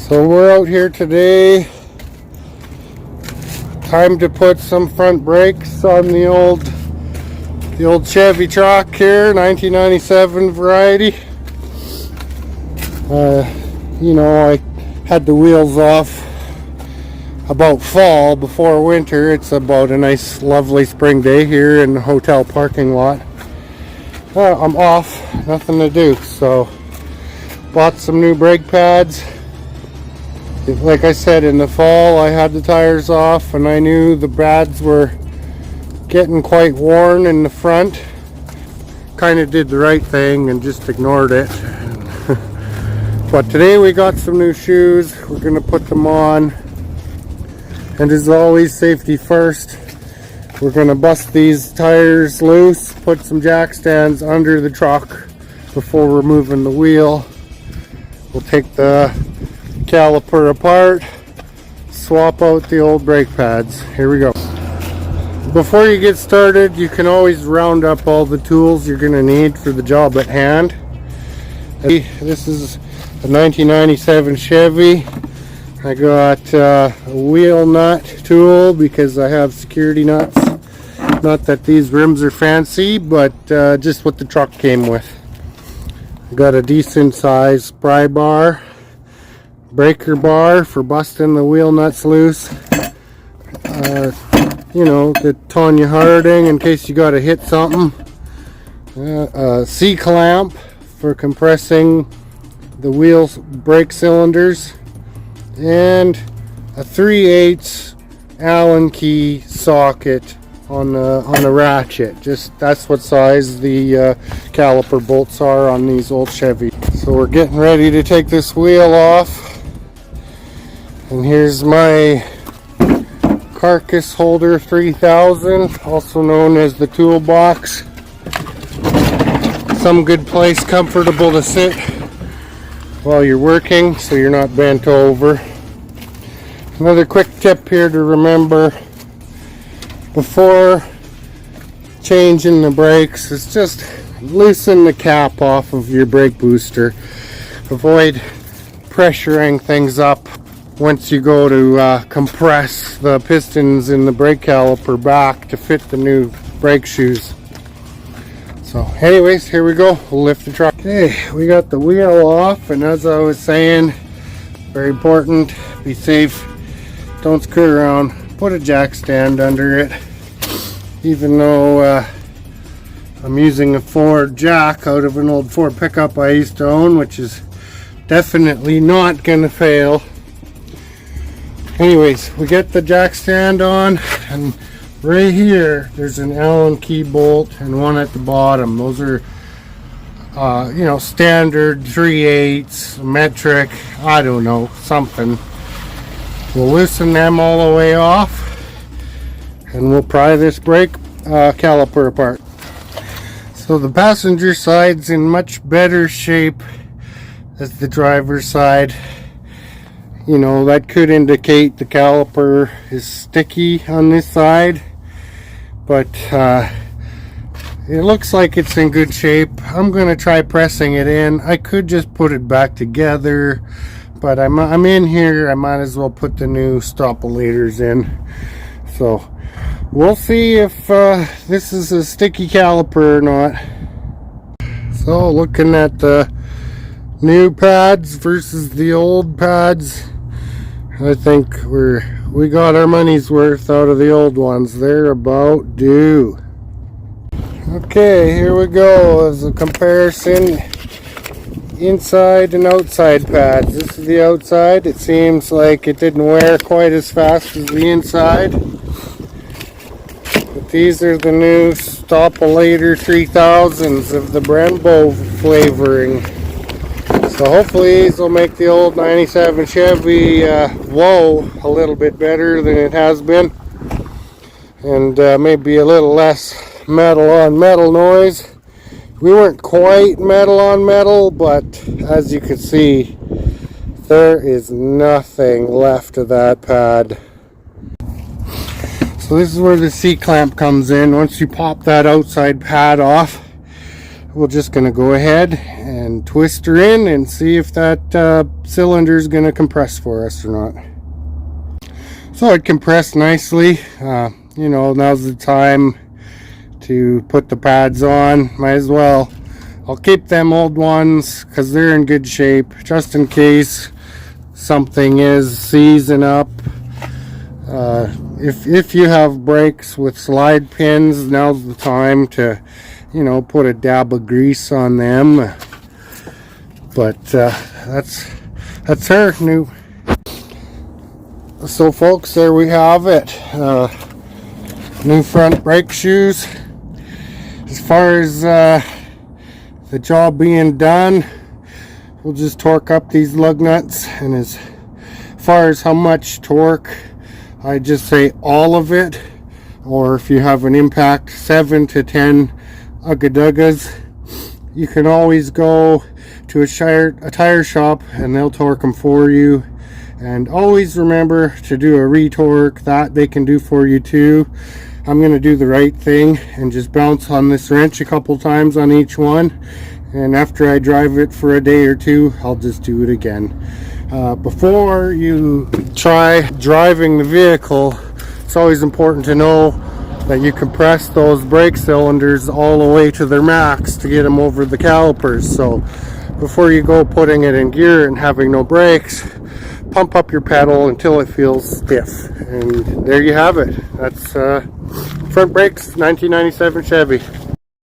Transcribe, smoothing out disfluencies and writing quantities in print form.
So we're out here today. Time to put some front brakes on the old Chevy truck here, 1997 variety. I had the wheels off about fall before winter. It's about a nice lovely spring day here in the hotel parking lot. I'm off, nothing to do, so bought some new brake pads. Like I said, in the fall I had the tires off and I knew the pads were getting quite worn in the front. Kind of did the right thing and just ignored it. But today we got some new shoes. We're going to put them on. And as always, safety first. We're going to bust these tires loose, put some jack stands under the truck before removing the wheel. We'll take the caliper apart, swap out the old brake pads. Here we go. Before you get started, you can always round up all the tools you're going to need for the job at hand. This is a 1997 Chevy. I got a wheel nut tool because I have security nuts. Not that these rims are fancy, but just what the truck came with. I got a decent size pry bar, breaker bar for busting the wheel nuts loose. The Tanya Harding in case you got to hit something. A C-clamp for compressing the wheel brake cylinders. And a 3/8 Allen key socket on the ratchet. Just that's what size the caliper bolts are on these old Chevy. So we're getting ready to take this wheel off. And here's my carcass holder 3000, also known as the toolbox. Some good place, comfortable to sit while you're working so you're not bent over. Another quick tip here to remember before changing the brakes is just loosen the cap off of your brake booster. Avoid pressuring things up once you go to compress the pistons in the brake caliper back to fit the new brake shoes. So anyways, here we go. We'll lift the truck. Okay, we got the wheel off, and as I was saying, very important, be safe, don't screw around, put a jack stand under it. Even though I'm using a Ford jack out of an old Ford pickup I used to own, which is definitely not gonna fail. Anyways, we get the jack stand on, and right here there's an Allen key bolt and one at the bottom. Those are standard 3/8 metric, I don't know, something. We'll loosen them all the way off and we'll pry this brake caliper apart. So the passenger side's in much better shape as the driver's side. That could indicate the caliper is sticky on this side, but it looks like it's in good shape. I'm going to try pressing it in. I could just put it back together, but I'm in here. I might as well put the new stopolators in. So we'll see if this is a sticky caliper or not. So looking at the new pads versus the old pads, I think we got our money's worth out of the old ones. They're about due. Okay, here we go as a comparison inside and outside pads. This is the outside. It seems like it didn't wear quite as fast as the inside. But these are the new Stopolator 3000s of the Brembo flavoring. So hopefully these will make the old 97 Chevy whoa a little bit better than it has been. And maybe a little less metal on metal noise. We weren't quite metal on metal, but as you can see, there is nothing left of that pad. So this is where the C-clamp comes in. Once you pop that outside pad off, we're just going to go ahead and twist her in and see if that cylinder is going to compress for us or not. So it compressed nicely. You know, now's the time to put the pads on. Might as well. I'll keep them old ones because they're in good shape, just in case something is seizing up. If you have brakes with slide pins, now's the time to, you know, put a dab of grease on them. But that's her new. So folks, there we have it. New front brake shoes. As far as the job being done, we'll just torque up these lug nuts, and as far as how much torque, I just say all of it, or if you have an impact, 7 to 10 ugga-duggas. You can always go to a tire shop and they'll torque them for you. And always remember to do a retorque. That they can do for you too. I'm going to do the right thing and just bounce on this wrench a couple times on each one, and after I drive it for a day or two, I'll just do it again. Before you try driving the vehicle, it's always important to know that you compress those brake cylinders all the way to their max to get them over the calipers. So before you go putting it in gear and having no brakes, pump up your pedal until it feels stiff. And there you have it. That's front brakes, 1997 Chevy.